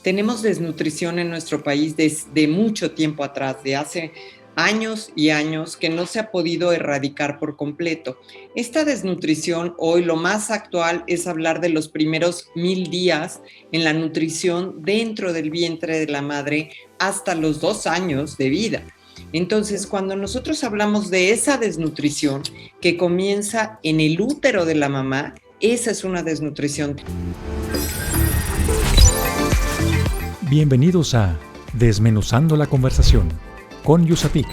Tenemos desnutrición en nuestro país desde mucho tiempo atrás, de hace años y años, que no se ha podido erradicar por completo. Esta desnutrición hoy lo más actual es hablar de los primeros 1000 días en la nutrición dentro del vientre de la madre hasta los 2 años de vida. Entonces, cuando nosotros hablamos de esa desnutrición que comienza en el útero de la mamá, esa es una desnutrición. Bienvenidos a Desmenuzando la Conversación con USAPIC,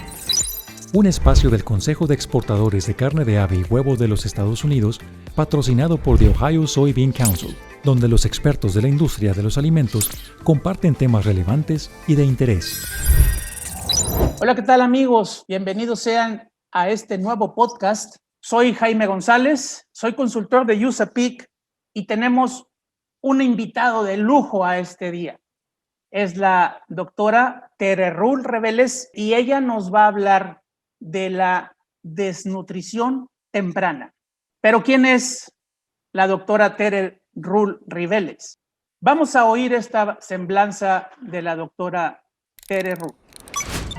un espacio del Consejo de Exportadores de Carne de Ave y Huevo de los Estados Unidos, patrocinado por The Ohio Soybean Council, donde los expertos de la industria de los alimentos comparten temas relevantes y de interés. Hola, ¿qué tal, amigos? Bienvenidos sean a este nuevo podcast. Soy Jaime González, soy consultor de USAPIC y tenemos un invitado de lujo a este día. Es la doctora Tere Rull Reveles y ella nos va a hablar de la desnutrición temprana. Pero ¿quién es la doctora Tere Rull Reveles? Vamos a oír esta semblanza de la doctora Tere Rull.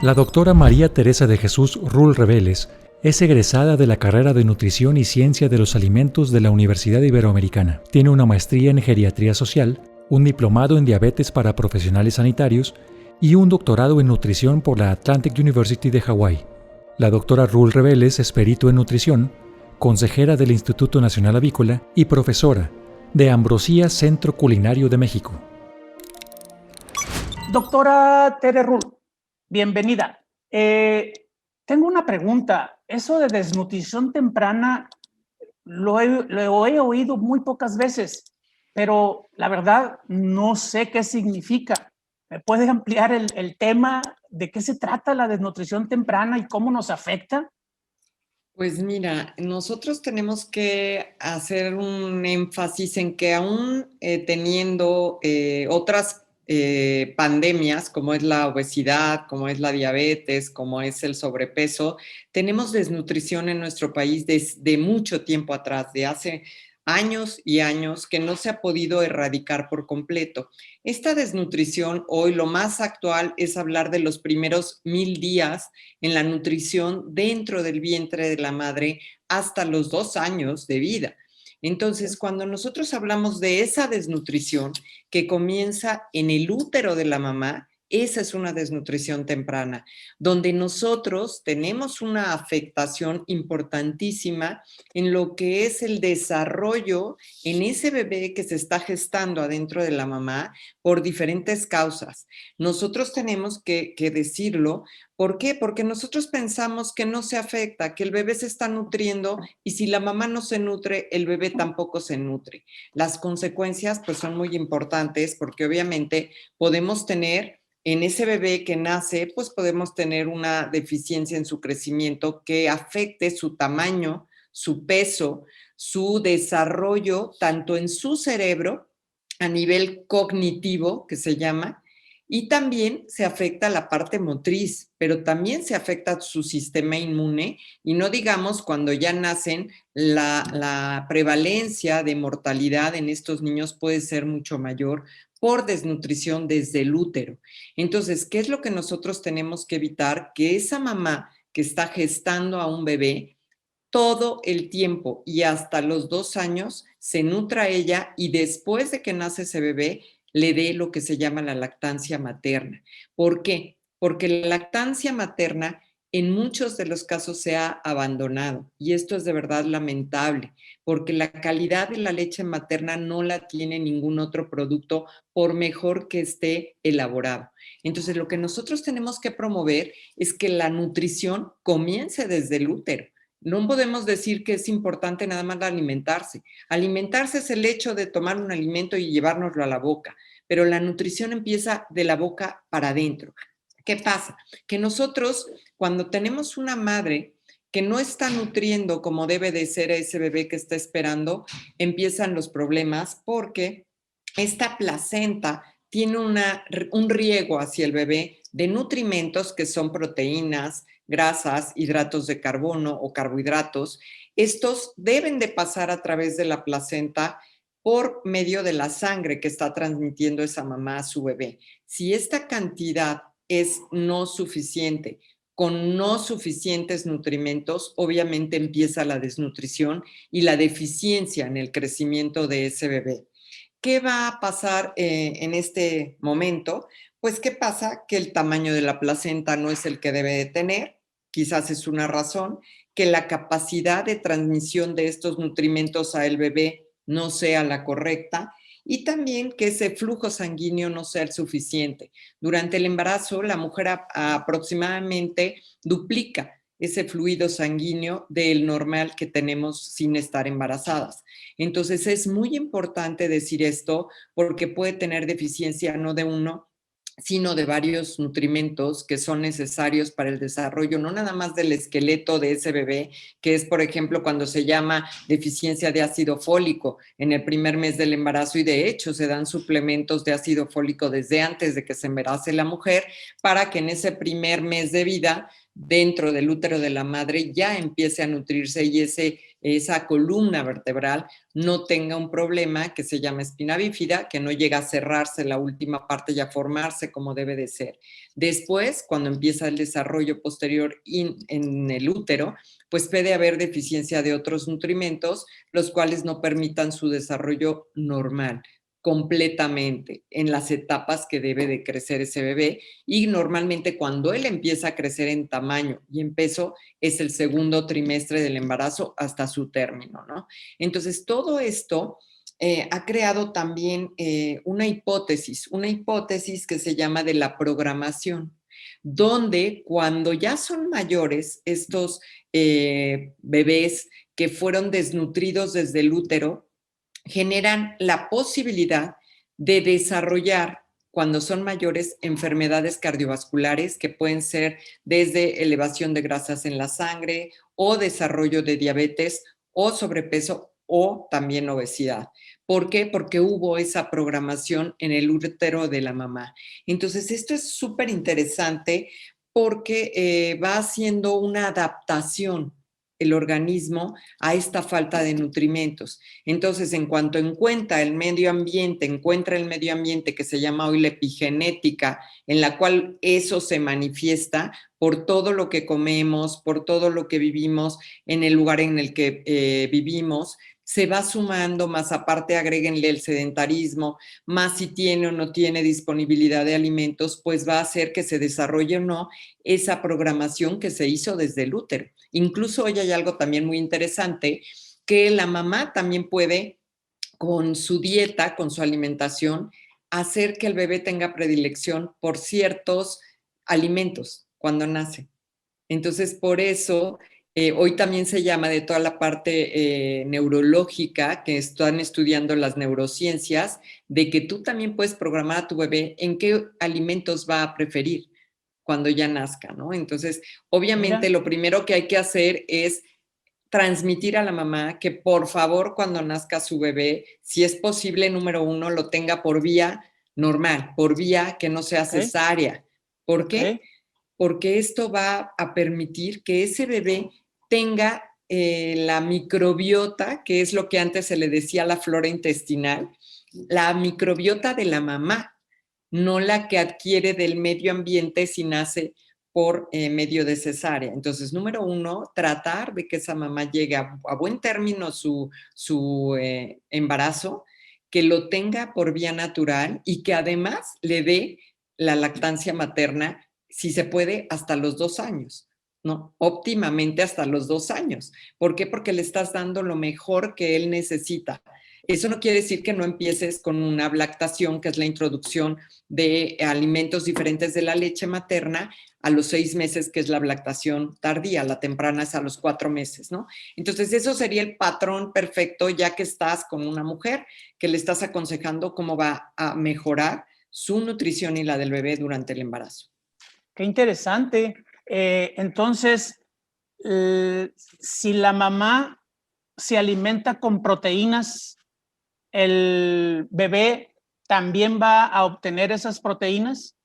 La doctora María Teresa de Jesús Rull Reveles es egresada de la carrera de Nutrición y Ciencia de los Alimentos de la Universidad Iberoamericana. Tiene una maestría en Geriatría Social, un diplomado en diabetes para profesionales sanitarios y un doctorado en nutrición por la Atlantic University de Hawái. La doctora Rull Reveles es perito en nutrición, consejera del Instituto Nacional Avícola y profesora de Ambrosía Centro Culinario de México. Doctora Tere Rull, bienvenida. Tengo una pregunta. Eso de desnutrición temprana lo he oído muy pocas veces, pero la verdad no sé qué significa. ¿Me puede ampliar el tema de qué se trata la desnutrición temprana y cómo nos afecta? Pues mira, nosotros tenemos que hacer un énfasis en que aún teniendo otras pandemias, como es la obesidad, como es la diabetes, como es el sobrepeso, tenemos desnutrición en nuestro país desde mucho tiempo atrás, de hace años y años, que no se ha podido erradicar por completo. Esta desnutrición hoy lo más actual es hablar de los primeros 1000 días en la nutrición dentro del vientre de la madre hasta los 2 años de vida. Entonces, cuando nosotros hablamos de esa desnutrición que comienza en el útero de la mamá, esa es una desnutrición temprana, donde nosotros tenemos una afectación importantísima en lo que es el desarrollo en ese bebé que se está gestando adentro de la mamá por diferentes causas. Nosotros tenemos que decirlo. ¿Por qué? Porque nosotros pensamos que no se afecta, que el bebé se está nutriendo y si la mamá no se nutre, el bebé tampoco se nutre. Las consecuencias pues son muy importantes porque obviamente podemos tener en ese bebé que nace, pues podemos tener una deficiencia en su crecimiento que afecte su tamaño, su peso, su desarrollo, tanto en su cerebro, a nivel cognitivo, que se llama, y también se afecta la parte motriz, pero también se afecta su sistema inmune y no digamos cuando ya nacen, la prevalencia de mortalidad en estos niños puede ser mucho mayor por desnutrición desde el útero. Entonces, ¿qué es lo que nosotros tenemos que evitar? Que esa mamá que está gestando a un bebé todo el tiempo y hasta los 2 años se nutra ella y después de que nace ese bebé le dé lo que se llama la lactancia materna. ¿Por qué? Porque la lactancia materna en muchos de los casos se ha abandonado y esto es de verdad lamentable porque la calidad de la leche materna no la tiene ningún otro producto por mejor que esté elaborado. Entonces lo que nosotros tenemos que promover es que la nutrición comience desde el útero. No podemos decir que es importante nada más alimentarse. Alimentarse es el hecho de tomar un alimento y llevárnoslo a la boca, pero la nutrición empieza de la boca para adentro. ¿Qué pasa? Que nosotros, cuando tenemos una madre que no está nutriendo como debe de ser a ese bebé que está esperando, empiezan los problemas porque esta placenta tiene un riego hacia el bebé de nutrimentos que son proteínas, grasas, hidratos de carbono o carbohidratos. Estos deben de pasar a través de la placenta por medio de la sangre que está transmitiendo esa mamá a su bebé. Si esta cantidad es no suficiente, con no suficientes nutrimentos, obviamente empieza la desnutrición y la deficiencia en el crecimiento de ese bebé. ¿Qué va a pasar en este momento? Pues, ¿qué pasa? Que el tamaño de la placenta no es el que debe de tener, quizás es una razón, que la capacidad de transmisión de estos nutrimentos al bebé no sea la correcta y también que ese flujo sanguíneo no sea el suficiente. Durante el embarazo, la mujer aproximadamente duplica ese fluido sanguíneo del normal que tenemos sin estar embarazadas. Entonces es muy importante decir esto porque puede tener deficiencia no de uno, sino de varios nutrimentos que son necesarios para el desarrollo, no nada más del esqueleto de ese bebé, que es, por ejemplo, cuando se llama deficiencia de ácido fólico en el primer mes del embarazo, y de hecho se dan suplementos de ácido fólico desde antes de que se embarace la mujer, para que en ese primer mes de vida, dentro del útero de la madre, ya empiece a nutrirse y esa columna vertebral no tenga un problema que se llama espina bífida, que no llega a cerrarse la última parte y a formarse como debe de ser. Después, cuando empieza el desarrollo posterior en el útero, pues puede haber deficiencia de otros nutrimentos, los cuales no permitan su desarrollo normal completamente en las etapas que debe de crecer ese bebé, y normalmente cuando él empieza a crecer en tamaño y en peso es el segundo trimestre del embarazo hasta su término, ¿no? Entonces, todo esto ha creado también una hipótesis que se llama de la programación, donde cuando ya son mayores estos bebés que fueron desnutridos desde el útero, generan la posibilidad de desarrollar, cuando son mayores, enfermedades cardiovasculares que pueden ser desde elevación de grasas en la sangre o desarrollo de diabetes o sobrepeso o también obesidad. ¿Por qué? Porque hubo esa programación en el útero de la mamá. Entonces, esto es súper interesante porque va haciendo una adaptación el organismo a esta falta de nutrimentos. Entonces, en cuanto encuentra el medio ambiente que se llama hoy la epigenética, en la cual eso se manifiesta por todo lo que comemos, por todo lo que vivimos en el lugar en el que vivimos, se va sumando, más aparte agréguenle el sedentarismo, más si tiene o no tiene disponibilidad de alimentos, pues va a hacer que se desarrolle o no esa programación que se hizo desde el útero. Incluso hoy hay algo también muy interesante, que la mamá también puede, con su dieta, con su alimentación, hacer que el bebé tenga predilección por ciertos alimentos cuando nace. Entonces, por eso, hoy también se llama de toda la parte neurológica, que están estudiando las neurociencias, de que tú también puedes programar a tu bebé en qué alimentos va a preferir cuando ya nazca, ¿no? Entonces, obviamente, Mira. lo primero que hay que hacer es transmitir a la mamá que por favor cuando nazca su bebé, si es posible, número uno, lo tenga por vía normal, por vía que no sea Ok, cesárea. ¿Por ok, qué? Porque esto va a permitir que ese bebé tenga la microbiota, que es lo que antes se le decía la flora intestinal, la microbiota de la mamá, no la que adquiere del medio ambiente si nace por medio de cesárea. Entonces, número uno, tratar de que esa mamá llegue a buen término su embarazo, que lo tenga por vía natural y que además le dé la lactancia materna, si se puede, hasta los 2 años, ¿no? Óptimamente hasta los 2 años. ¿Por qué? Porque le estás dando lo mejor que él necesita. Eso no quiere decir que no empieces con una lactación, que es la introducción de alimentos diferentes de la leche materna a los 6 meses, que es la lactación tardía, la temprana es a los 4 meses, ¿no? Entonces, eso sería el patrón perfecto, ya que estás con una mujer que le estás aconsejando cómo va a mejorar su nutrición y la del bebé durante el embarazo. qué interesante. Entonces, si la mamá se alimenta con proteínas, ¿el bebé también va a obtener esas proteínas?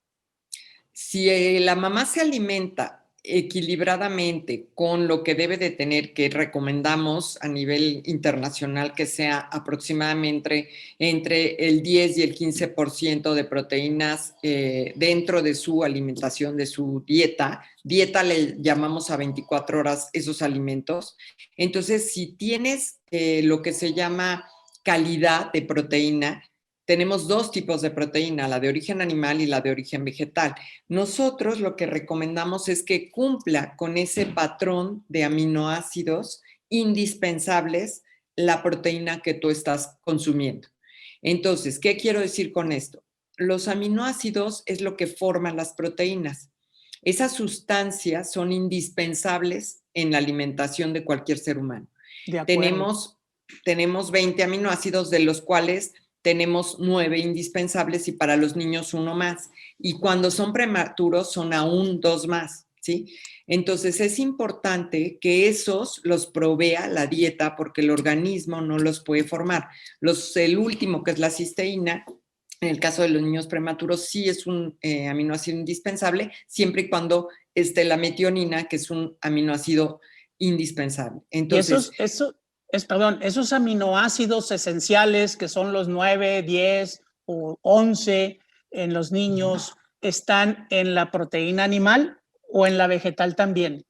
Si la mamá se alimenta equilibradamente con lo que debe de tener, que recomendamos a nivel internacional que sea aproximadamente entre el 10 y el 15% de proteínas dentro de su alimentación, de su dieta. Dieta le llamamos a 24 horas esos alimentos. Entonces, si tienes lo que se llama calidad de proteína, tenemos dos tipos de proteína, la de origen animal y la de origen vegetal. Nosotros lo que recomendamos es que cumpla con ese patrón de aminoácidos indispensables la proteína que tú estás consumiendo. Entonces, ¿qué quiero decir con esto? Los aminoácidos es lo que forman las proteínas. Esas sustancias son indispensables en la alimentación de cualquier ser humano. De acuerdo. Tenemos 20 aminoácidos, de los cuales tenemos 9 indispensables y para los niños 1 más. Y cuando son prematuros son aún 2 más, ¿sí? Entonces es importante que esos los provea la dieta porque el organismo no los puede formar. El último, que es la cisteína, en el caso de los niños prematuros, sí es un aminoácido indispensable, siempre y cuando esté la metionina, que es un aminoácido indispensable. Entonces, perdón, esos aminoácidos esenciales que son los 9, 10 o 11 en los niños, ¿están en la proteína animal o en la vegetal también?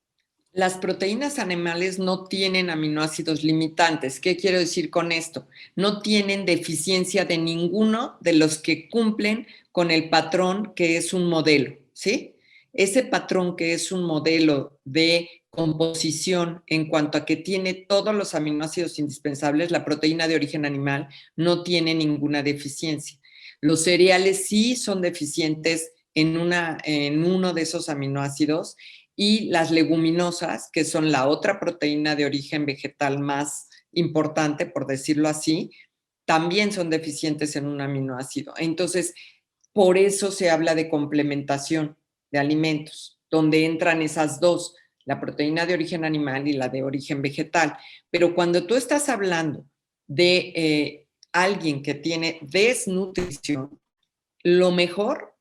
Las proteínas animales no tienen aminoácidos limitantes. ¿Qué quiero decir con esto? No tienen deficiencia de ninguno de los que cumplen con el patrón que es un modelo, ¿sí? Ese patrón que es un modelo de composición en cuanto a que tiene todos los aminoácidos indispensables, la proteína de origen animal no tiene ninguna deficiencia. Los cereales sí son deficientes en uno de esos aminoácidos, y las leguminosas, que son la otra proteína de origen vegetal más importante, por decirlo así, también son deficientes en un aminoácido. Entonces, por eso se habla de complementación de alimentos, donde entran esas dos, la proteína de origen animal y la de origen vegetal. Pero cuando tú estás hablando de alguien que tiene desnutrición, lo mejor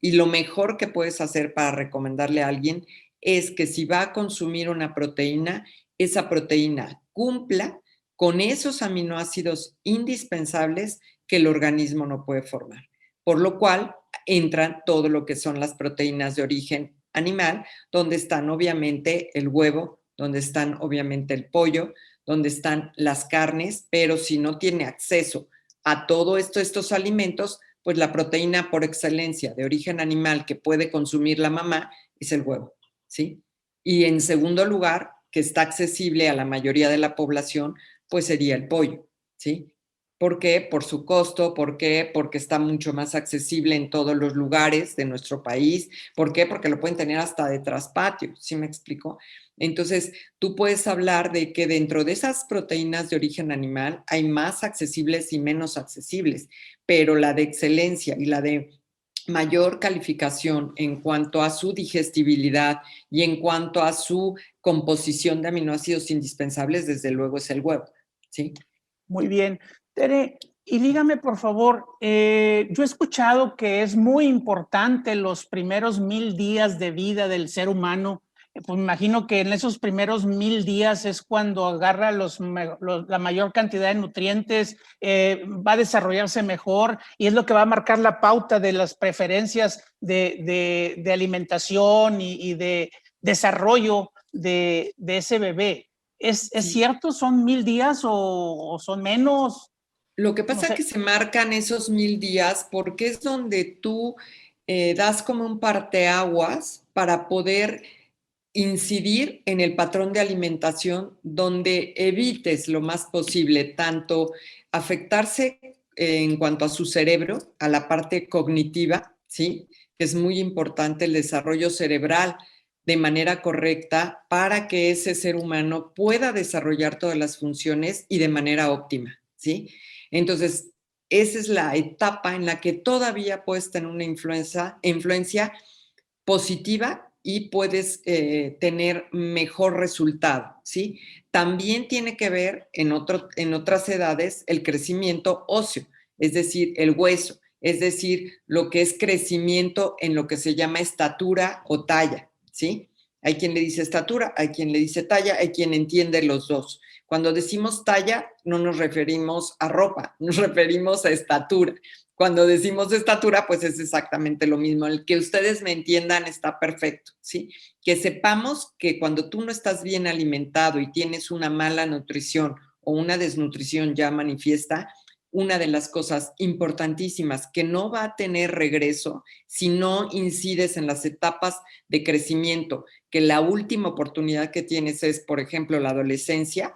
que puedes hacer para recomendarle a alguien es que si va a consumir una proteína, esa proteína cumpla con esos aminoácidos indispensables que el organismo no puede formar. Por lo cual entran todo lo que son las proteínas de origen animal, donde están obviamente el huevo, donde están obviamente el pollo, donde están las carnes, pero si no tiene acceso a todo estos alimentos, pues la proteína por excelencia de origen animal que puede consumir la mamá es el huevo, ¿sí? Y en segundo lugar, que está accesible a la mayoría de la población, pues sería el pollo, ¿sí? ¿Por qué? Por su costo. ¿Por qué? Porque está mucho más accesible en todos los lugares de nuestro país. ¿Por qué? Porque lo pueden tener hasta de traspatio, ¿sí me explico? Entonces, tú puedes hablar de que dentro de esas proteínas de origen animal hay más accesibles y menos accesibles, pero la de excelencia y la de mayor calificación en cuanto a su digestibilidad y en cuanto a su composición de aminoácidos indispensables, desde luego es el huevo, ¿sí? Muy bien. Tere, y dígame por favor, yo he escuchado que es muy importante los primeros 1000 días de vida del ser humano. Pues me imagino que en esos primeros 1000 días es cuando agarra la mayor cantidad de nutrientes, va a desarrollarse mejor y es lo que va a marcar la pauta de las preferencias de alimentación y de desarrollo de ese bebé. ¿Es cierto? ¿Son 1000 días o son menos? Lo que pasa No sé. es que se marcan esos 1000 días porque es donde tú das como un parteaguas para poder incidir en el patrón de alimentación, donde evites lo más posible tanto afectarse en cuanto a su cerebro, a la parte cognitiva, ¿sí? Que es muy importante el desarrollo cerebral de manera correcta para que ese ser humano pueda desarrollar todas las funciones y de manera óptima, ¿sí? Entonces, esa es la etapa en la que todavía puedes tener una influencia positiva y puedes tener mejor resultado, ¿sí? También tiene que ver en otras edades el crecimiento óseo, es decir, el hueso, es decir, lo que es crecimiento en lo que se llama estatura o talla, ¿sí? Hay quien le dice estatura, hay quien le dice talla, hay quien entiende los dos. Cuando decimos talla, no nos referimos a ropa, nos referimos a estatura. Cuando decimos estatura, pues es exactamente lo mismo. El que ustedes me entiendan está perfecto, ¿sí? Que sepamos que cuando tú no estás bien alimentado y tienes una mala nutrición o una desnutrición ya manifiesta, una de las cosas importantísimas que no va a tener regreso si no incides en las etapas de crecimiento, que la última oportunidad que tienes es, por ejemplo, la adolescencia,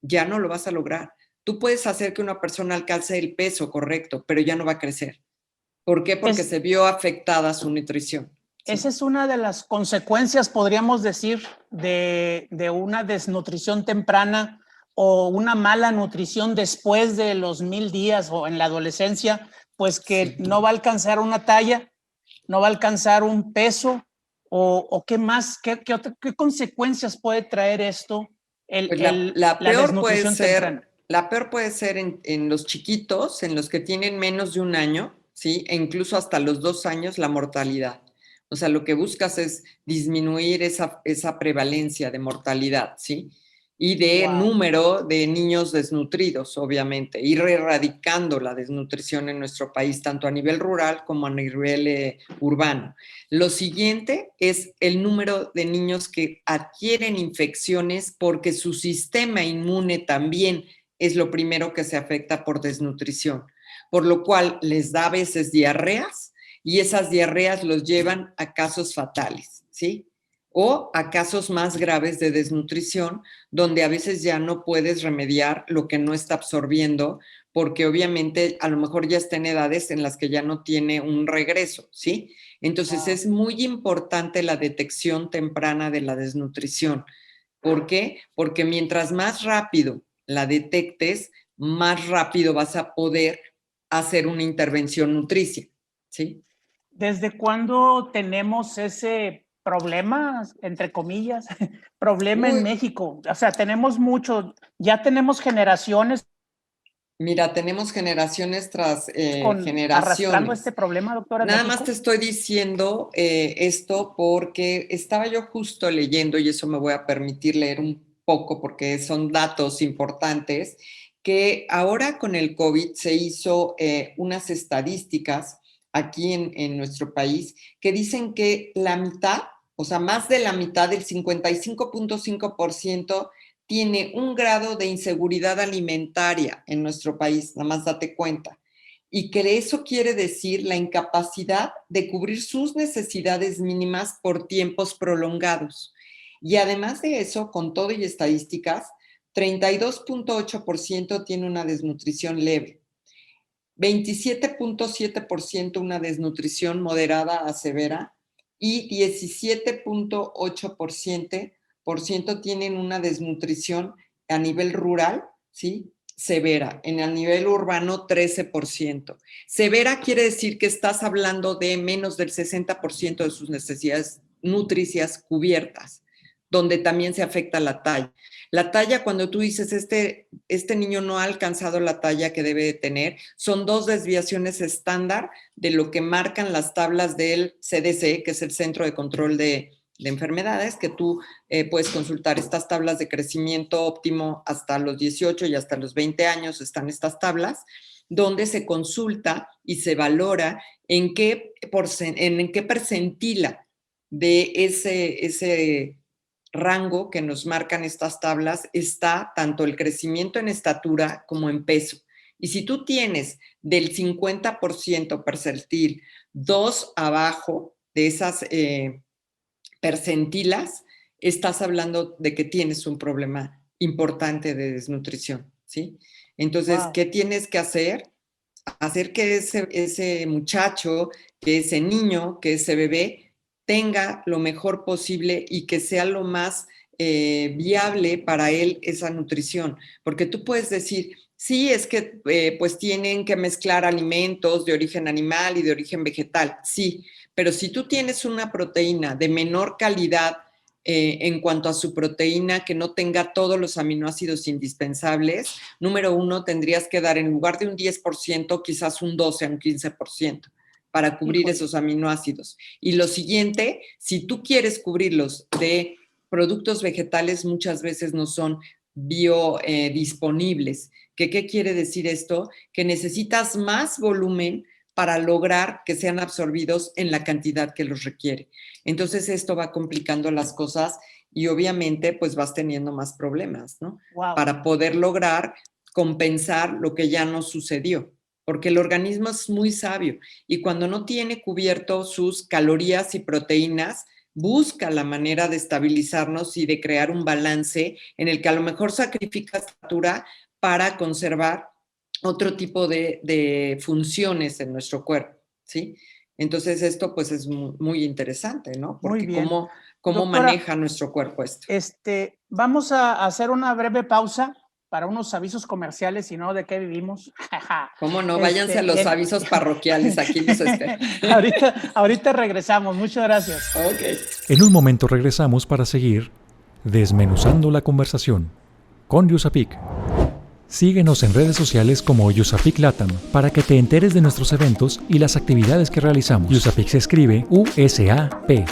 ya no lo vas a lograr. Tú puedes hacer que una persona alcance el peso correcto, pero ya no va a crecer. ¿Por qué? Porque se vio afectada su nutrición. ¿Sí? Esa es una de las consecuencias, podríamos decir, de una desnutrición temprana o una mala nutrición después de los 1000 días o en la adolescencia, pues que no va a alcanzar una talla, no va a alcanzar un peso, o qué más, qué consecuencias puede traer esto, Pues la peor puede ser, temprana. La peor puede ser en los chiquitos, en los que tienen menos de un año, ¿sí? E incluso hasta los 2 años, la mortalidad. O sea, lo que buscas es disminuir esa prevalencia de mortalidad, ¿sí? Y de número de niños desnutridos, obviamente, ir erradicando la desnutrición en nuestro país, tanto a nivel rural como a nivel urbano. Lo siguiente es el número de niños que adquieren infecciones porque su sistema inmune también es lo primero que se afecta por desnutrición, por lo cual les da a veces diarreas y esas diarreas los llevan a casos fatales, ¿sí? O a casos más graves de desnutrición, donde a veces ya no puedes remediar lo que no está absorbiendo, porque obviamente a lo mejor ya está en edades en las que ya no tiene un regreso, ¿sí? Entonces es muy importante la detección temprana de la desnutrición. ¿Por qué? Porque mientras más rápido la detectes, más rápido vas a poder hacer una intervención nutricia, ¿sí? ¿Desde cuándo tenemos ese problema, entre comillas, problema en México? O sea, tenemos mucho, ya tenemos generaciones. Mira, tenemos generaciones tras generaciones. Arrastrando este problema, doctora. Nada más te estoy diciendo esto porque estaba yo justo leyendo, y eso me voy a permitir leer un poco porque son datos importantes, que ahora con el COVID se hizo unas estadísticas aquí en nuestro país que dicen que la mitad, o sea, más de la mitad, del 55.5%, tiene un grado de inseguridad alimentaria en nuestro país, nada más date cuenta. Y que eso quiere decir la incapacidad de cubrir sus necesidades mínimas por tiempos prolongados. Y además de eso, con todo y estadísticas, 32.8% tiene una desnutrición leve, 27.7% una desnutrición moderada a severa y 17.8% tienen una desnutrición a nivel rural, ¿sí? Severa. En el nivel urbano, 13%. Severa quiere decir que estás hablando de menos del 60% de sus necesidades nutricias cubiertas, donde también se afecta la talla. La talla, cuando tú dices, este niño no ha alcanzado la talla que debe de tener, son 2 desviaciones estándar de lo que marcan las tablas del CDC, que es el Centro de Control de Enfermedades, que tú puedes consultar estas tablas de crecimiento óptimo hasta los 18 y hasta los 20 años están estas tablas, donde se consulta y se valora en qué percentila de ese rango que nos marcan estas tablas está tanto el crecimiento en estatura como en peso. Y si tú tienes del 50% percentil 2 abajo de esas percentilas, estás hablando de que tienes un problema importante de desnutrición, ¿sí? Entonces, ¿qué tienes que hacer? Hacer que ese muchacho, que ese niño, que ese bebé tenga lo mejor posible y que sea lo más viable para él esa nutrición. Porque tú puedes decir, sí, es que pues tienen que mezclar alimentos de origen animal y de origen vegetal, sí, pero si tú tienes una proteína de menor calidad en cuanto a su proteína, que no tenga todos los aminoácidos indispensables, número 1, tendrías que dar en lugar de un 10%, quizás un 12 a un 15%. para cubrir Híjole. esos aminoácidos. Y lo siguiente, si tú quieres cubrirlos de productos vegetales, muchas veces no son biodisponibles. ¿Qué quiere decir esto? Que necesitas más volumen para lograr que sean absorbidos en la cantidad que los requiere. Entonces esto va complicando las cosas y obviamente pues vas teniendo más problemas, ¿no? Wow. Para poder lograr compensar lo que ya no sucedió, porque el organismo es muy sabio y cuando no tiene cubierto sus calorías y proteínas, busca la manera de estabilizarnos y de crear un balance en el que a lo mejor sacrificas estatura para conservar otro tipo de funciones en nuestro cuerpo, ¿sí? Entonces esto pues es muy interesante, ¿no? Muy Porque bien. cómo Doctora, maneja nuestro cuerpo esto. Vamos a hacer una breve pausa para unos avisos comerciales, si no, ¿de qué vivimos? ¿Cómo no? Váyanse a los avisos parroquiales, aquí los espero. ahorita regresamos, muchas gracias. Ok. En un momento regresamos para seguir desmenuzando la conversación con USAPIC. Síguenos en redes sociales como USAPIC Latam para que te enteres de nuestros eventos y las actividades que realizamos. USAPIC se escribe USAPEC,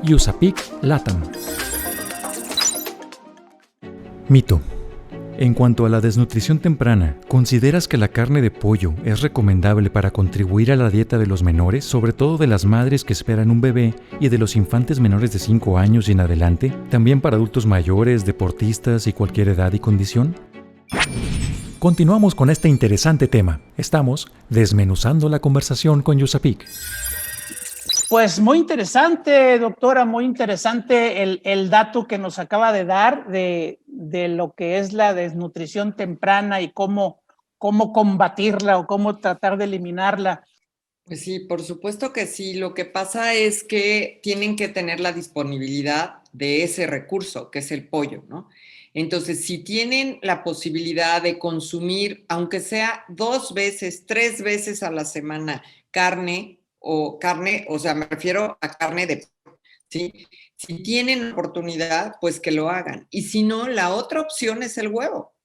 USAPIC Latam. Mito. En cuanto a la desnutrición temprana, ¿consideras que la carne de pollo es recomendable para contribuir a la dieta de los menores, sobre todo de las madres que esperan un bebé y de los infantes menores de 5 años y en adelante? ¿También para adultos mayores, deportistas y cualquier edad y condición? Continuamos con este interesante tema. Estamos desmenuzando la conversación con USAPIC. Pues muy interesante, doctora, muy interesante el dato que nos acaba de dar de lo que es la desnutrición temprana y cómo combatirla o cómo tratar de eliminarla. Pues sí, por supuesto que sí. Lo que pasa es que tienen que tener la disponibilidad de ese recurso, que es el pollo, ¿no? Entonces, si tienen la posibilidad de consumir, aunque sea 2 veces, 3 veces a la semana, carne, o sea, me refiero a carne de pollo, ¿sí? Si tienen oportunidad, pues que lo hagan. Y si no, la otra opción es el huevo.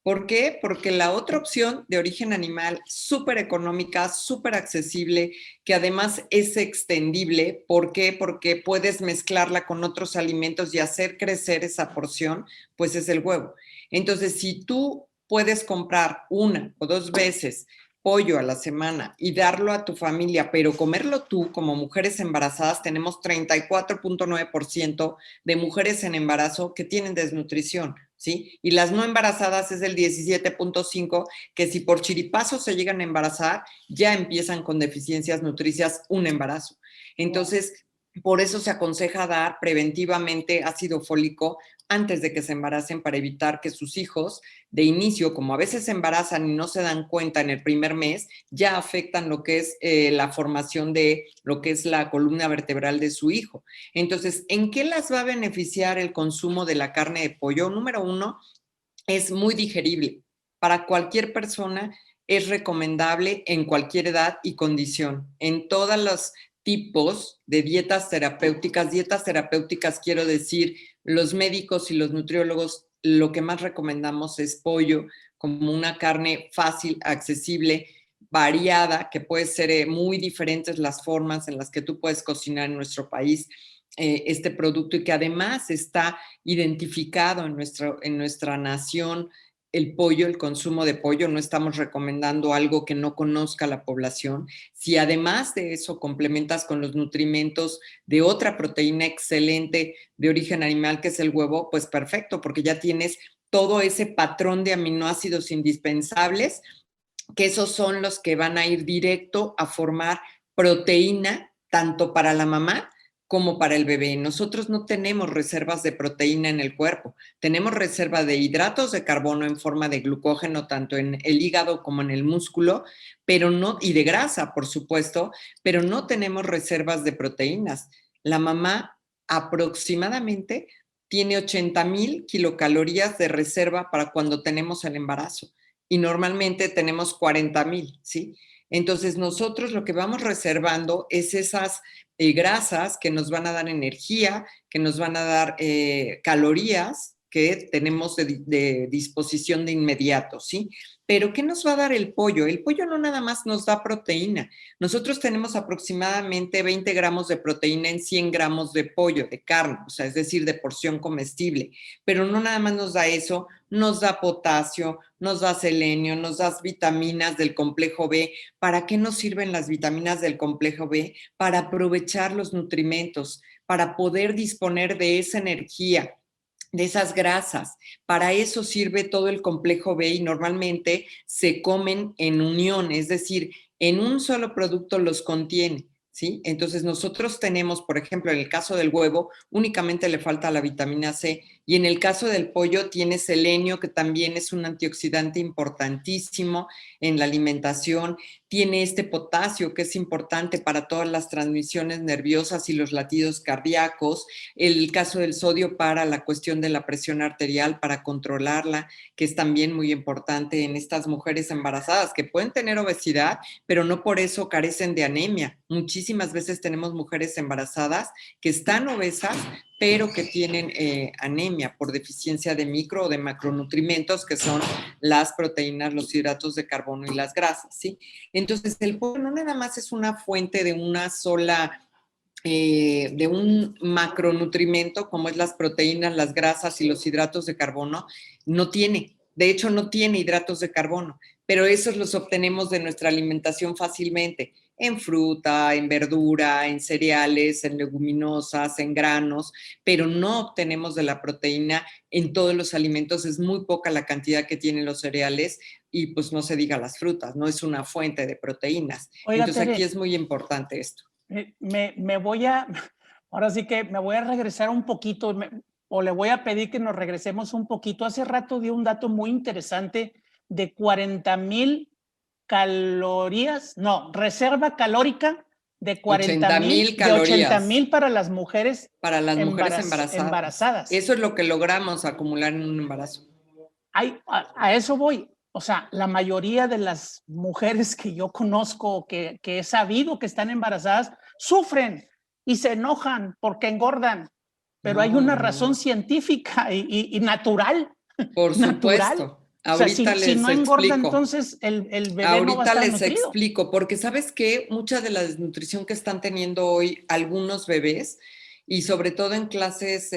¿Por qué? Porque la otra opción de origen animal, súper económica, súper accesible, que además es extendible. ¿Por qué? Porque puedes mezclarla con otros alimentos y hacer crecer esa porción, pues es el huevo. Entonces, si tú puedes comprar 1 o 2 veces pollo a la semana y darlo a tu familia, pero comerlo tú, como mujeres embarazadas, tenemos 34.9% de mujeres en embarazo que tienen desnutrición, ¿sí? Y las no embarazadas es el 17.5%, que si por chiripazo se llegan a embarazar, ya empiezan con deficiencias nutricias un embarazo. Entonces, por eso se aconseja dar preventivamente ácido fólico antes de que se embaracen para evitar que sus hijos de inicio, como a veces se embarazan y no se dan cuenta en el primer mes, ya afectan lo que es la formación de lo que es la columna vertebral de su hijo. Entonces, ¿en qué las va a beneficiar el consumo de la carne de pollo? Número 1, es muy digerible. Para cualquier persona es recomendable en cualquier edad y condición. En todos los tipos de dietas terapéuticas quiero decir, los médicos y los nutriólogos lo que más recomendamos es pollo como una carne fácil, accesible, variada, que puede ser muy diferentes las formas en las que tú puedes cocinar en nuestro país este producto y que además está identificado en nuestra nación el pollo, el consumo de pollo. No estamos recomendando algo que no conozca la población. Si además de eso complementas con los nutrimentos de otra proteína excelente de origen animal, que es el huevo, pues perfecto, porque ya tienes todo ese patrón de aminoácidos indispensables, que esos son los que van a ir directo a formar proteína, tanto para la mamá como para el bebé. Nosotros no tenemos reservas de proteína en el cuerpo, tenemos reserva de hidratos de carbono en forma de glucógeno, tanto en el hígado como en el músculo, pero no, y de grasa, por supuesto, pero no tenemos reservas de proteínas. La mamá aproximadamente tiene 80,000 kilocalorías de reserva para cuando tenemos el embarazo y normalmente tenemos 40,000, ¿sí? Entonces nosotros lo que vamos reservando es esas grasas que nos van a dar energía, que nos van a dar calorías, que tenemos de disposición de inmediato, ¿sí? Pero ¿qué nos va a dar el pollo? El pollo no nada más nos da proteína. Nosotros tenemos aproximadamente 20 gramos de proteína en 100 gramos de pollo, de carne, o sea, es decir, de porción comestible. Pero no nada más nos da eso, nos da potasio, nos da selenio, nos da vitaminas del complejo B. ¿Para qué nos sirven las vitaminas del complejo B? Para aprovechar los nutrimentos, para poder disponer de esa energía, de esas grasas. Para eso sirve todo el complejo B y normalmente se comen en unión, es decir, en un solo producto los contiene, ¿sí? Entonces nosotros tenemos, por ejemplo, en el caso del huevo, únicamente le falta la vitamina C y en el caso del pollo tiene selenio, que también es un antioxidante importantísimo en la alimentación, tiene este potasio que es importante para todas las transmisiones nerviosas y los latidos cardíacos, el caso del sodio para la cuestión de la presión arterial, para controlarla, que es también muy importante en estas mujeres embarazadas que pueden tener obesidad, pero no por eso carecen de anemia. Muchísimas veces tenemos mujeres embarazadas que están obesas, pero que tienen anemia por deficiencia de micro o de macronutrimentos, que son las proteínas, los hidratos de carbono y las grasas, ¿sí? Entonces, el pollo no nada más es una fuente de una sola de un macronutrimento como es las proteínas, las grasas y los hidratos de carbono, no tiene. De hecho, no tiene hidratos de carbono, pero esos los obtenemos de nuestra alimentación fácilmente, en fruta, en verdura, en cereales, en leguminosas, en granos, pero no obtenemos de la proteína en todos los alimentos. Es muy poca la cantidad que tienen los cereales y pues no se diga las frutas, no es una fuente de proteínas. Oiga, Entonces Tere, aquí es muy importante esto. me voy a, ahora sí que me voy a regresar un poquito, o le voy a pedir que nos regresemos un poquito. Hace rato dio un dato muy interesante de 40,000 calorías, no, reserva calórica de 80,000 de calorías 80,000 para las mujeres, para las mujeres embarazadas. Eso es lo que logramos acumular en un embarazo. A eso voy. O sea, la mayoría de las mujeres que yo conozco, que he sabido que están embarazadas, sufren y se enojan porque engordan. Pero hay una razón científica y natural. Por natural. supuesto. O sea, Ahorita si no les engorda, explico. entonces el bebé no va a Ahorita estar les nutrido. explico, porque ¿sabes qué? Mucha de la desnutrición que están teniendo hoy algunos bebés, y sobre todo en clases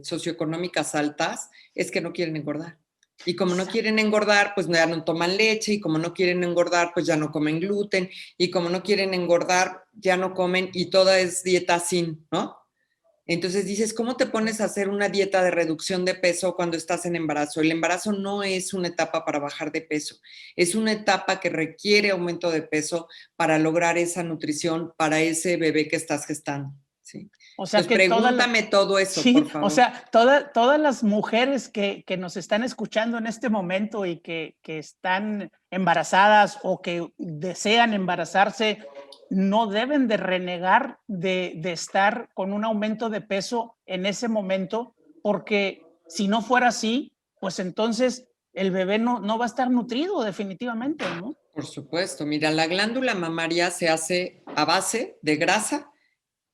socioeconómicas altas, es que no quieren engordar. Y como no quieren engordar, pues ya no toman leche, y como no quieren engordar, pues ya no comen gluten, y como no quieren engordar, ya no comen, y toda es dieta sin, ¿no? Entonces dices, ¿cómo te pones a hacer una dieta de reducción de peso cuando estás en embarazo? El embarazo no es una etapa para bajar de peso, es una etapa que requiere aumento de peso para lograr esa nutrición para ese bebé que estás gestando, ¿sí? O sea, Entonces, pregúntame todo eso, sí, por favor. O sea, todas las mujeres que nos están escuchando en este momento y que están embarazadas o que desean embarazarse, no deben de renegar de estar con un aumento de peso en ese momento, porque si no fuera así, pues entonces el bebé no va a estar nutrido definitivamente, ¿no? Por supuesto. Mira, la glándula mamaria se hace a base de grasa,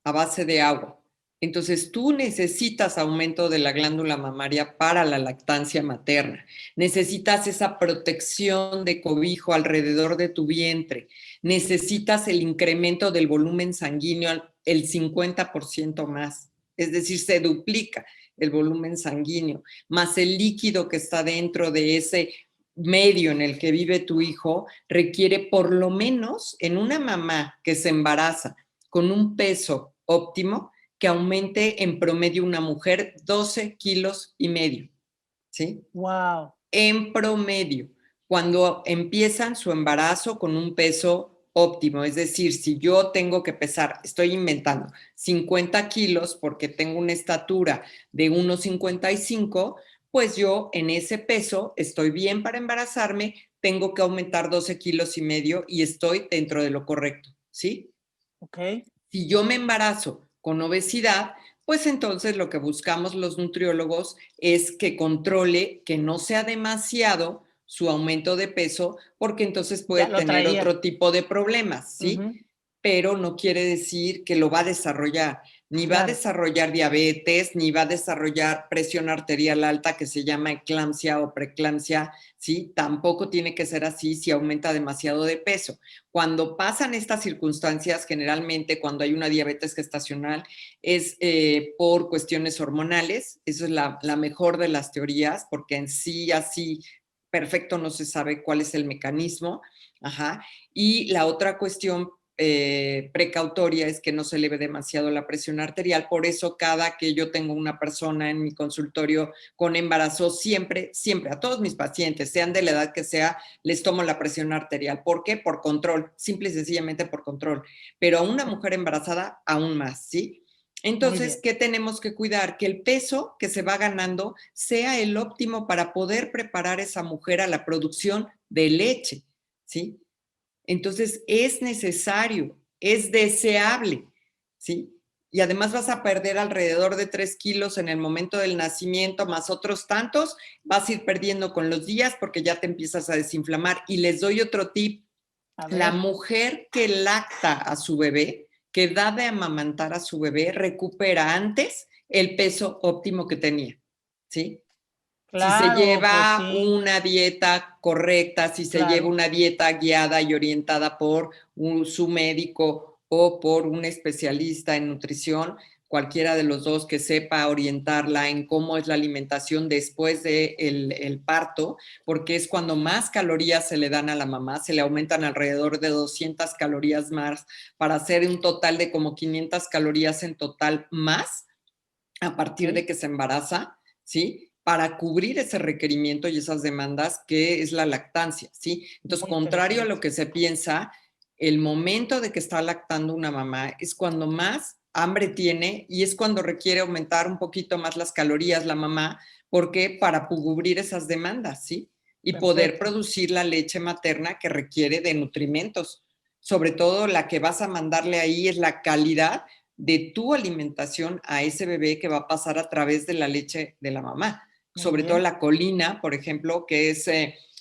a base de agua. Entonces, tú necesitas aumento de la glándula mamaria para la lactancia materna. Necesitas esa protección de cobijo alrededor de tu vientre. Necesitas el incremento del volumen sanguíneo el 50% más. Es decir, se duplica el volumen sanguíneo, más el líquido que está dentro de ese medio en el que vive tu hijo, requiere por lo menos en una mamá que se embaraza con un peso óptimo, que aumente en promedio una mujer 12 kilos y medio, ¿sí? Wow. En promedio, cuando empiezan su embarazo con un peso óptimo, es decir, si yo tengo que pesar, estoy inventando, 50 kilos porque tengo una estatura de 1,55, pues yo en ese peso estoy bien para embarazarme, tengo que aumentar 12 kilos y medio y estoy dentro de lo correcto, ¿sí? Ok. Si yo me embarazo con obesidad, pues entonces lo que buscamos los nutriólogos es que controle, que no sea demasiado su aumento de peso, porque entonces puede tener otro tipo de problemas, ¿sí? pero no quiere decir que lo va a desarrollar. Ni va a desarrollar diabetes, ni va a desarrollar presión arterial alta, que se llama eclampsia o preeclampsia, ¿sí? Tampoco tiene que ser así si aumenta demasiado de peso. Cuando pasan estas circunstancias, generalmente cuando hay una diabetes gestacional, es por cuestiones hormonales. Eso es la mejor de las teorías, porque en sí así perfecto no se sabe cuál es el mecanismo. Ajá. Y la otra cuestión precautoria es que no se eleve demasiado la presión arterial. Por eso cada que yo tengo una persona en mi consultorio con embarazo, siempre a todos mis pacientes, sean de la edad que sea, les tomo la presión arterial. ¿Por qué? Por control, simple y sencillamente por control. Pero a una mujer embarazada, aún más, ¿sí? Entonces, ¿qué tenemos que cuidar? Que el peso que se va ganando sea el óptimo para poder preparar a esa mujer a la producción de leche, ¿sí? Entonces, es necesario, es deseable, ¿sí? Y además vas a perder alrededor de 3 kilos en el momento del nacimiento, más otros tantos, vas a ir perdiendo con los días porque ya te empiezas a desinflamar. Y les doy otro tip. La mujer que lacta a su bebé, que da de amamantar a su bebé, recupera antes el peso óptimo que tenía, ¿sí? Claro, si se lleva pues sí, una dieta correcta, si se lleva una dieta guiada y orientada por su médico o por un especialista en nutrición, cualquiera de los dos que sepa orientarla en cómo es la alimentación después del parto, porque es cuando más calorías se le dan a la mamá, se le aumentan alrededor de 200 calorías más para hacer un total de como 500 calorías en total más a partir de que se embaraza, ¿sí? Para cubrir ese requerimiento y esas demandas que es la lactancia, ¿sí? Entonces, contrario a lo que se piensa, el momento de que está lactando una mamá es cuando más hambre tiene y es cuando requiere aumentar un poquito más las calorías la mamá, porque para cubrir esas demandas, ¿sí? Y poder producir la leche materna que requiere de nutrimentos. Sobre todo la que vas a mandarle ahí es la calidad de tu alimentación a ese bebé que va a pasar a través de la leche de la mamá. Sobre todo la colina, por ejemplo, que es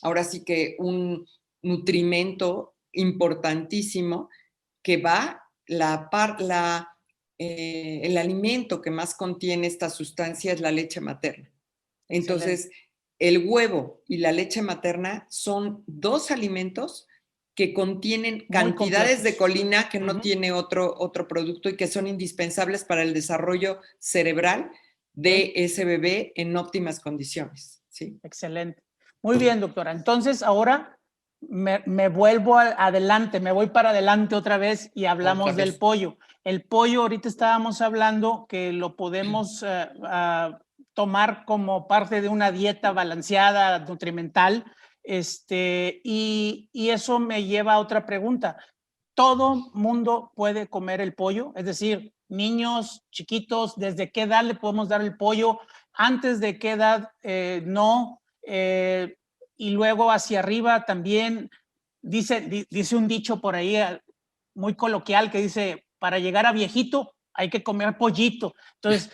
ahora sí que un nutrimento importantísimo que va, el alimento que más contiene esta sustancia es la leche materna. Entonces, el huevo y la leche materna son dos alimentos que contienen cantidades de colina que no tiene otro producto y que son indispensables para el desarrollo cerebral de ese bebé en óptimas condiciones. ¿Sí? Excelente. Muy bien, doctora. Entonces, ahora me vuelvo adelante, me voy para adelante otra vez y hablamos del pollo. El pollo, ahorita estábamos hablando que lo podemos tomar como parte de una dieta balanceada, nutrimental, y eso me lleva a otra pregunta. ¿Todo mundo puede comer el pollo? Es decir, niños chiquitos, ¿desde qué edad le podemos dar el pollo? ¿Antes de qué edad no? Y luego hacia arriba también dice un dicho por ahí muy coloquial que dice, para llegar a viejito hay que comer pollito. Entonces,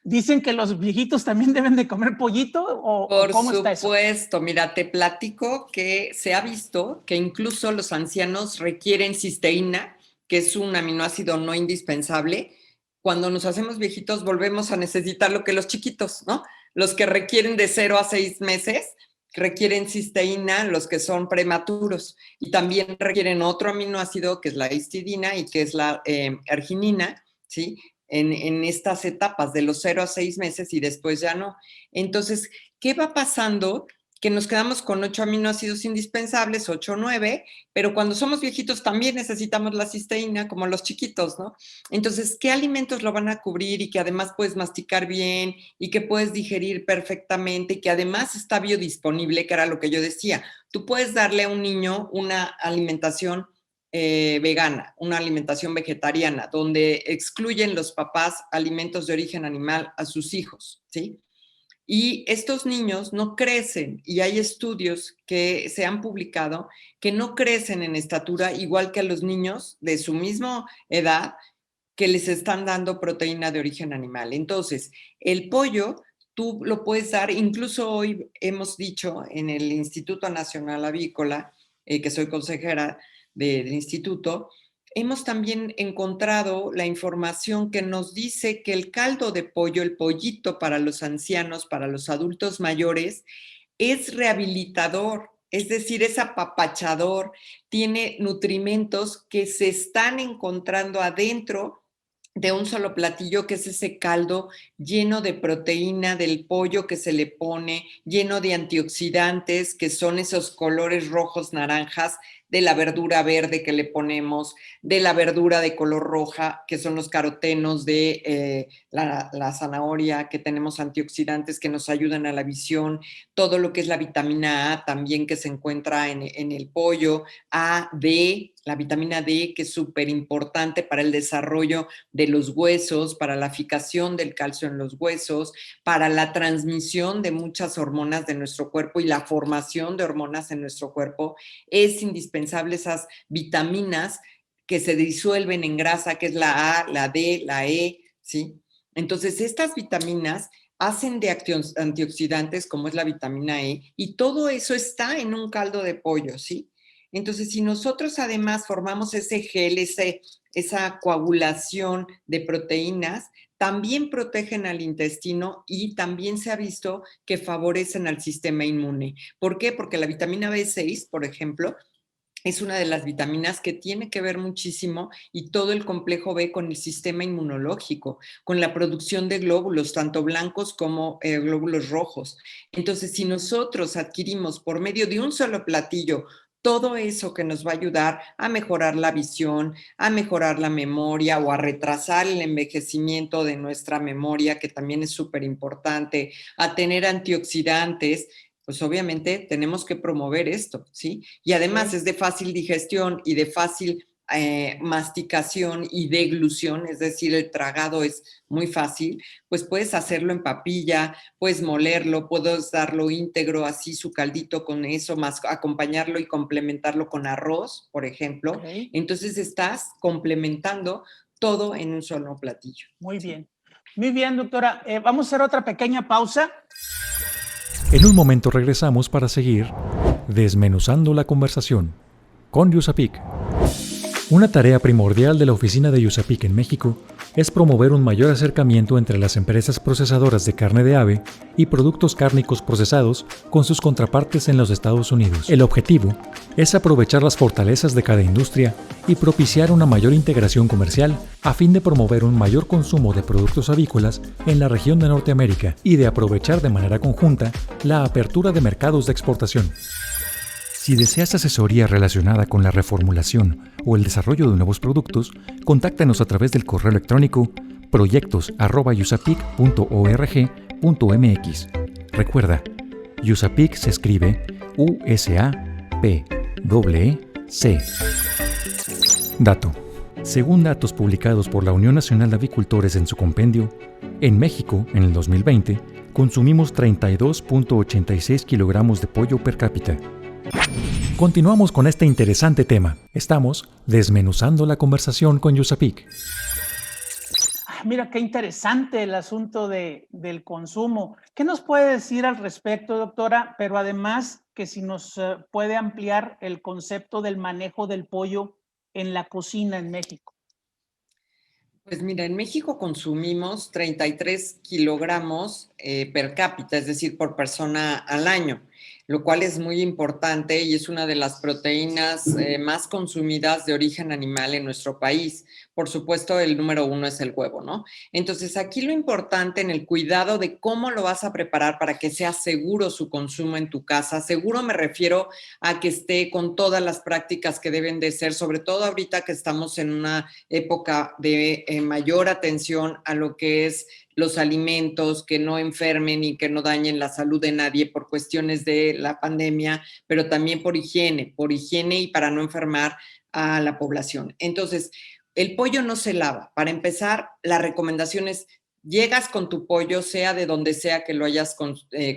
¿dicen que los viejitos también deben de comer pollito o cómo está eso? Por supuesto, mira, te platico que se ha visto que incluso los ancianos requieren cisteína, que es un aminoácido no indispensable. Cuando nos hacemos viejitos volvemos a necesitar lo que los chiquitos, ¿no? Los que requieren de 0 a 6 meses requieren cisteína, los que son prematuros, y también requieren otro aminoácido que es la histidina y que es la arginina, ¿sí? En estas etapas de los 0 a 6 meses y después ya no. Entonces, ¿qué va pasando? Que nos quedamos con 8 aminoácidos indispensables, 8 o 9, pero cuando somos viejitos también necesitamos la cisteína, como los chiquitos, ¿no? Entonces, ¿qué alimentos lo van a cubrir y que además puedes masticar bien y que puedes digerir perfectamente y que además está biodisponible, que era lo que yo decía? Tú puedes darle a un niño una alimentación vegana, una alimentación vegetariana, donde excluyen los papás alimentos de origen animal a sus hijos, ¿sí? Y estos niños no crecen, y hay estudios que se han publicado que no crecen en estatura igual que a los niños de su misma edad que les están dando proteína de origen animal. Entonces, el pollo tú lo puedes dar, incluso hoy hemos dicho en el Instituto Nacional Avícola, que soy consejera del instituto, hemos también encontrado la información que nos dice que el caldo de pollo, el pollito para los ancianos, para los adultos mayores, es rehabilitador, es decir, es apapachador, tiene nutrimentos que se están encontrando adentro de un solo platillo, que es ese caldo lleno de proteína del pollo que se le pone, lleno de antioxidantes, que son esos colores rojos, naranjas, de la verdura verde que le ponemos, de la verdura de color roja, que son los carotenos, de la zanahoria, que tenemos antioxidantes que nos ayudan a la visión, todo lo que es la vitamina A también que se encuentra en el pollo, A, D, la vitamina D, que es súper importante para el desarrollo de los huesos, para la fijación del calcio en los huesos, para la transmisión de muchas hormonas de nuestro cuerpo y la formación de hormonas en nuestro cuerpo. Es indispensable esas vitaminas que se disuelven en grasa, que es la A, la D, la E, ¿sí? Entonces, estas vitaminas hacen de antioxidantes, como es la vitamina E, y todo eso está en un caldo de pollo, ¿sí? Entonces, si nosotros además formamos ese gel, esa coagulación de proteínas, también protegen al intestino y también se ha visto que favorecen al sistema inmune. ¿Por qué? Porque la vitamina B6, por ejemplo, es una de las vitaminas que tiene que ver muchísimo y todo el complejo B con el sistema inmunológico, con la producción de glóbulos, tanto blancos como glóbulos rojos. Entonces, si nosotros adquirimos por medio de un solo platillo todo eso que nos va a ayudar a mejorar la visión, a mejorar la memoria o a retrasar el envejecimiento de nuestra memoria, que también es súper importante, a tener antioxidantes, pues obviamente tenemos que promover esto, ¿sí? Y además es de fácil digestión y de fácil masticación y deglución, es decir, el tragado es muy fácil, pues puedes hacerlo en papilla, puedes molerlo, puedes darlo íntegro, así su caldito con eso, más acompañarlo y complementarlo con arroz, por ejemplo. Ok. Entonces estás complementando todo en un solo platillo. Muy bien. Muy bien, doctora. Vamos a hacer otra pequeña pausa. En un momento regresamos para seguir desmenuzando la conversación con USAPIC. Una tarea primordial de la oficina de USAPIC en México es promover un mayor acercamiento entre las empresas procesadoras de carne de ave y productos cárnicos procesados con sus contrapartes en los Estados Unidos. El objetivo es aprovechar las fortalezas de cada industria y propiciar una mayor integración comercial a fin de promover un mayor consumo de productos avícolas en la región de Norteamérica y de aprovechar de manera conjunta la apertura de mercados de exportación. Si deseas asesoría relacionada con la reformulación o el desarrollo de nuevos productos, contáctanos a través del correo electrónico proyectos@usapic.org.mx. Recuerda, USAPIC se escribe USAPC. Dato. Según datos publicados por la Unión Nacional de Avicultores en su compendio, en México, en el 2020, consumimos 32.86 kilogramos de pollo per cápita. Continuamos con este interesante tema. Estamos desmenuzando la conversación con USAPIC. Mira, qué interesante el asunto del consumo. ¿Qué nos puede decir al respecto, doctora? Pero además, que si nos puede ampliar el concepto del manejo del pollo en la cocina en México. Pues mira, en México consumimos 33 kilogramos per cápita, es decir, por persona al año, lo cual es muy importante y es una de las proteínas más consumidas de origen animal en nuestro país. Por supuesto, el número uno es el huevo, ¿no? Entonces, aquí lo importante en el cuidado de cómo lo vas a preparar para que sea seguro su consumo en tu casa. Seguro me refiero a que esté con todas las prácticas que deben de ser, sobre todo ahorita que estamos en una época de mayor atención a lo que es los alimentos, que no enfermen y que no dañen la salud de nadie por cuestiones de la pandemia, pero también por higiene y para no enfermar a la población. Entonces, el pollo no se lava. Para empezar, la recomendación es, llegas con tu pollo, sea de donde sea que lo hayas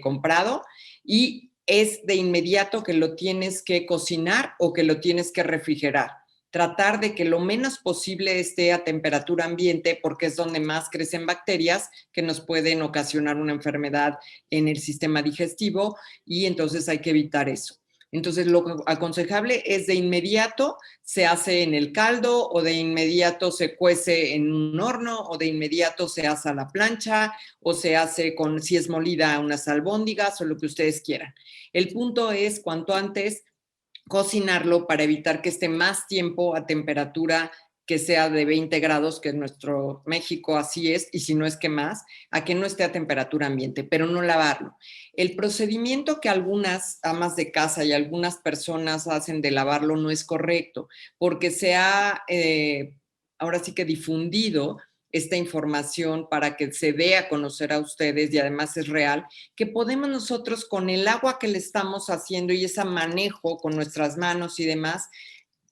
comprado, y es de inmediato que lo tienes que cocinar o que lo tienes que refrigerar. Tratar de que lo menos posible esté a temperatura ambiente porque es donde más crecen bacterias que nos pueden ocasionar una enfermedad en el sistema digestivo y entonces hay que evitar eso. Entonces, lo aconsejable es de inmediato se hace en el caldo o de inmediato se cuece en un horno o de inmediato se hace a la plancha o se hace con, si es molida, unas albóndigas o lo que ustedes quieran. El punto es cuanto antes cocinarlo para evitar que esté más tiempo a temperatura que sea de 20 grados, que en nuestro México así es, y si no es que más, a que no esté a temperatura ambiente, pero no lavarlo. El procedimiento que algunas amas de casa y algunas personas hacen de lavarlo no es correcto, porque se ha ahora sí que difundido esta información para que se dé a conocer a ustedes y además es real, que podemos nosotros con el agua que le estamos haciendo y ese manejo con nuestras manos y demás,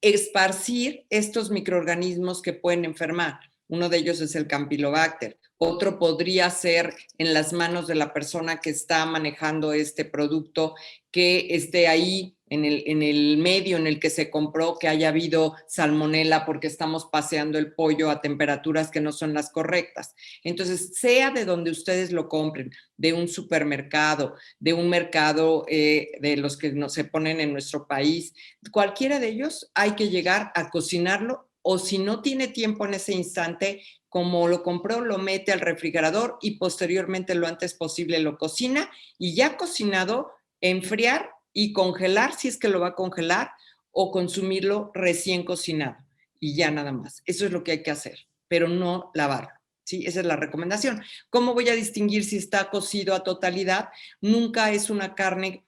esparcir estos microorganismos que pueden enfermar. Uno de ellos es el Campylobacter. Otro podría ser en las manos de la persona que está manejando este producto, que esté ahí en el medio en el que se compró, que haya habido salmonela porque estamos paseando el pollo a temperaturas que no son las correctas. Entonces, sea de donde ustedes lo compren, de un supermercado, de un mercado de los que no se ponen en nuestro país, cualquiera de ellos hay que llegar a cocinarlo o si no tiene tiempo en ese instante, como lo compró, lo mete al refrigerador y posteriormente lo antes posible lo cocina y ya cocinado, enfriar y congelar si es que lo va a congelar o consumirlo recién cocinado y ya nada más. Eso es lo que hay que hacer, pero no lavarlo. Sí, esa es la recomendación. ¿Cómo voy a distinguir si está cocido a totalidad? Nunca es una carne,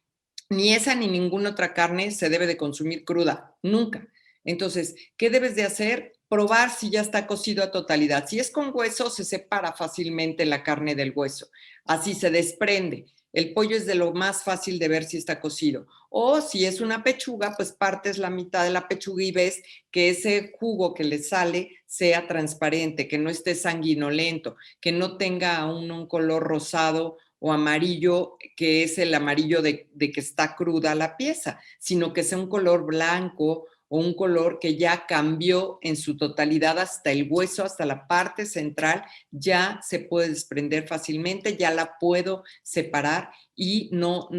ni esa ni ninguna otra carne se debe de consumir cruda, nunca. Entonces, ¿qué debes de hacer? Probar si ya está cocido a totalidad. Si es con hueso, se separa fácilmente la carne del hueso. Así se desprende. El pollo es de lo más fácil de ver si está cocido. O si es una pechuga, pues partes la mitad de la pechuga y ves que ese jugo que le sale sea transparente, que no esté sanguinolento, que no tenga aún un color rosado o amarillo, que es el amarillo de que está cruda la pieza, sino que sea un color blanco o un color que ya cambió en su totalidad hasta el hueso, hasta la parte central, ya se puede desprender fácilmente, ya la puedo separar y no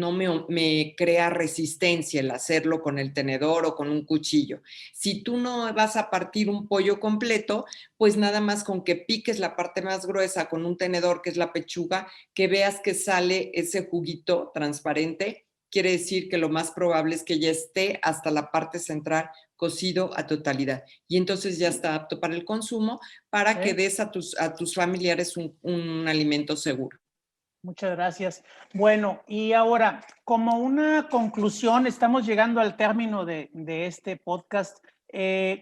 me crea resistencia el hacerlo con el tenedor o con un cuchillo. Si tú no vas a partir un pollo completo, pues nada más con que piques la parte más gruesa con un tenedor, que es la pechuga, que veas que sale ese juguito transparente, quiere decir que lo más probable es que ya esté hasta la parte central cocido a totalidad. Y entonces ya está apto para el consumo, para que des a tus familiares un alimento seguro. Muchas gracias. Bueno, y ahora, como una conclusión, estamos llegando al término de este podcast.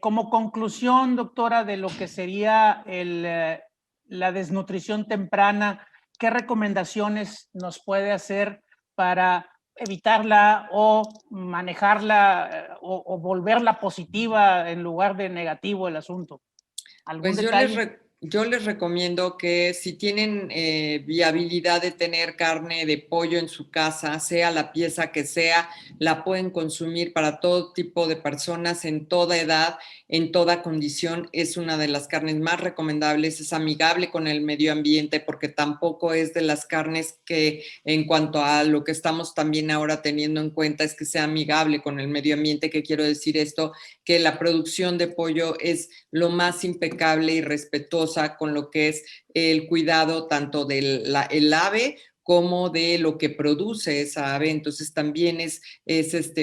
Como conclusión, doctora, de lo que sería la desnutrición temprana, ¿qué recomendaciones nos puede hacer para evitarla o manejarla o volverla positiva en lugar de negativo el asunto? ¿Algún Pues detalle? yo les recomiendo que si tienen viabilidad de tener carne de pollo en su casa, sea la pieza que sea, la pueden consumir para todo tipo de personas, en toda edad, en toda condición. Es una de las carnes más recomendables, es amigable con el medio ambiente porque tampoco es de las carnes que en cuanto a lo que estamos también ahora teniendo en cuenta es que sea amigable con el medio ambiente. ¿Qué quiero decir esto? Que la producción de pollo es lo más impecable y respetuosa con lo que es el cuidado tanto del ave como de lo que produce esa ave. Entonces también es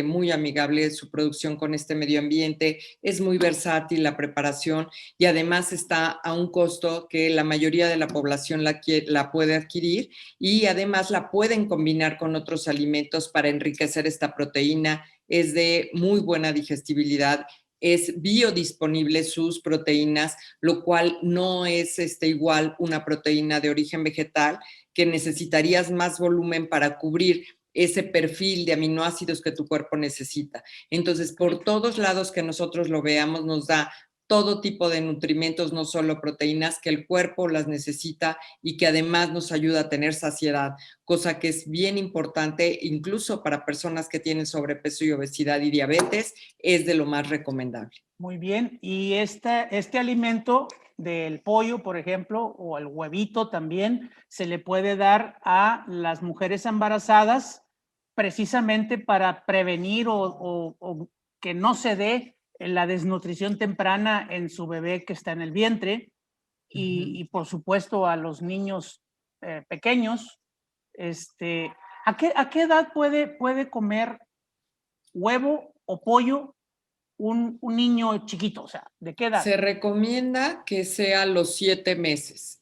muy amigable su producción con este medio ambiente, es muy versátil la preparación y además está a un costo que la mayoría de la población la puede adquirir y además la pueden combinar con otros alimentos para enriquecer esta proteína. Es de muy buena digestibilidad, es biodisponible sus proteínas, lo cual no es igual una proteína de origen vegetal, que necesitarías más volumen para cubrir ese perfil de aminoácidos que tu cuerpo necesita. Entonces, por todos lados que nosotros lo veamos, nos da todo tipo de nutrimentos, no solo proteínas, que el cuerpo las necesita y que además nos ayuda a tener saciedad, cosa que es bien importante, incluso para personas que tienen sobrepeso y obesidad y diabetes, es de lo más recomendable. Muy bien, y este alimento del pollo, por ejemplo, o el huevito también, se le puede dar a las mujeres embarazadas precisamente para prevenir o que no se dé la desnutrición temprana en su bebé que está en el vientre y por supuesto a los niños pequeños. ¿A qué edad puede comer huevo o pollo un niño chiquito? O sea, ¿de qué edad? Se recomienda que sea a los 7 meses.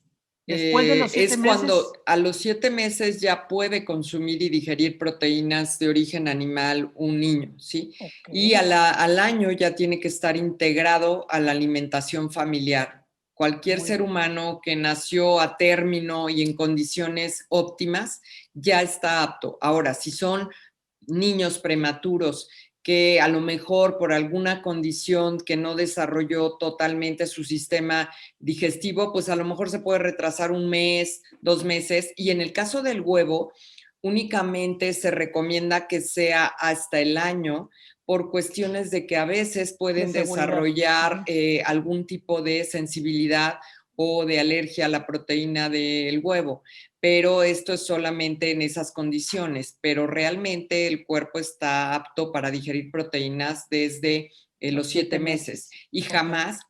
Después de los 7 es meses. cuando a los 7 meses ya puede consumir y digerir proteínas de origen animal un niño, ¿sí? Okay. Y al año ya tiene que estar integrado a la alimentación familiar. Cualquier ser humano que nació a término y en condiciones óptimas ya está apto. Ahora, si son niños prematuros que a lo mejor por alguna condición que no desarrolló totalmente su sistema digestivo, pues a lo mejor se puede retrasar 1 mes, 2 meses. Y en el caso del huevo, únicamente se recomienda que sea hasta el año por cuestiones de que a veces pueden desarrollar algún tipo de sensibilidad o de alergia a la proteína del huevo. Pero esto es solamente en esas condiciones, pero realmente el cuerpo está apto para digerir proteínas desde los 7 meses. Y jamás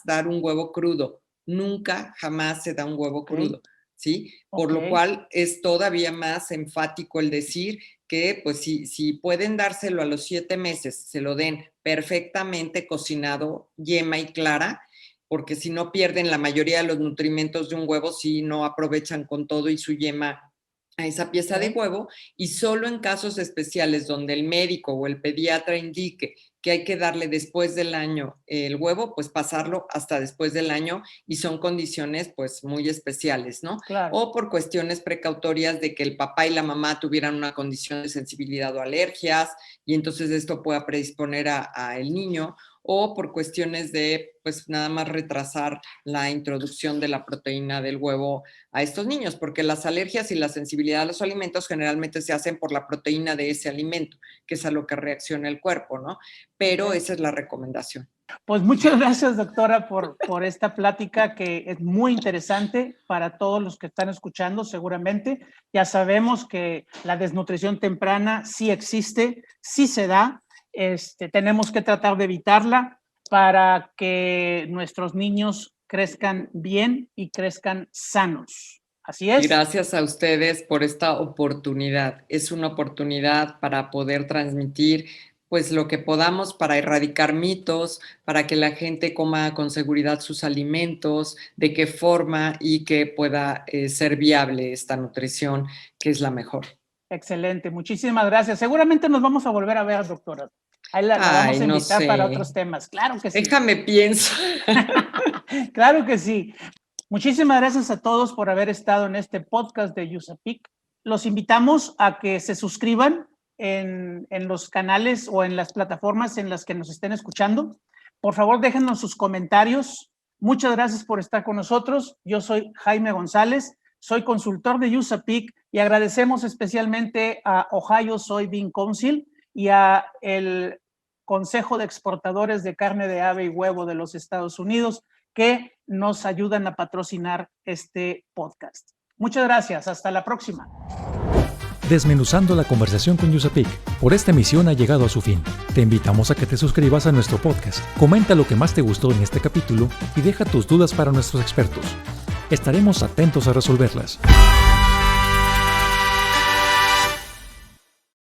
dar un huevo crudo. Nunca, jamás se da un huevo crudo, ¿sí? Por lo cual es todavía más enfático el decir que, pues, si pueden dárselo a los 7 meses, se lo den perfectamente cocinado, yema y clara, porque si no pierden la mayoría de los nutrimentos de un huevo, si no aprovechan con todo y su yema a esa pieza de huevo, y solo en casos especiales donde el médico o el pediatra indique que hay que darle después del año el huevo, pues pasarlo hasta después del año, y son condiciones pues muy especiales, ¿no? Claro. O por cuestiones precautorias de que el papá y la mamá tuvieran una condición de sensibilidad o alergias, y entonces esto pueda predisponer a el niño, o por cuestiones de, pues, nada más retrasar la introducción de la proteína del huevo a estos niños, porque las alergias y la sensibilidad a los alimentos generalmente se hacen por la proteína de ese alimento, que es a lo que reacciona el cuerpo, ¿no? Pero esa es la recomendación. Pues muchas gracias, doctora, por esta plática que es muy interesante para todos los que están escuchando, seguramente. Ya sabemos que la desnutrición temprana sí existe, sí se da. Tenemos que tratar de evitarla para que nuestros niños crezcan bien y crezcan sanos. Así es. Gracias a ustedes por esta oportunidad. Es una oportunidad para poder transmitir pues lo que podamos para erradicar mitos, para que la gente coma con seguridad sus alimentos, de qué forma y que pueda ser viable esta nutrición, que es la mejor. Excelente, muchísimas gracias. Seguramente nos vamos a volver a ver, doctora. Ahí la vamos a invitar para otros temas. Claro que sí. Déjame pienso. Claro que sí. Muchísimas gracias a todos por haber estado en este podcast de USAPIC. Los invitamos a que se suscriban en los canales o en las plataformas en las que nos estén escuchando. Por favor, déjenos sus comentarios. Muchas gracias por estar con nosotros. Yo soy Jaime González, soy consultor de USAPIC y agradecemos especialmente a Ohio Soybean Council y a el Consejo de Exportadores de Carne de Ave y Huevo de los Estados Unidos que nos ayudan a patrocinar este podcast. Muchas gracias. Hasta la próxima. Desmenuzando la conversación con USAPIC. Por esta emisión ha llegado a su fin. Te invitamos a que te suscribas a nuestro podcast. Comenta lo que más te gustó en este capítulo y deja tus dudas para nuestros expertos. Estaremos atentos a resolverlas.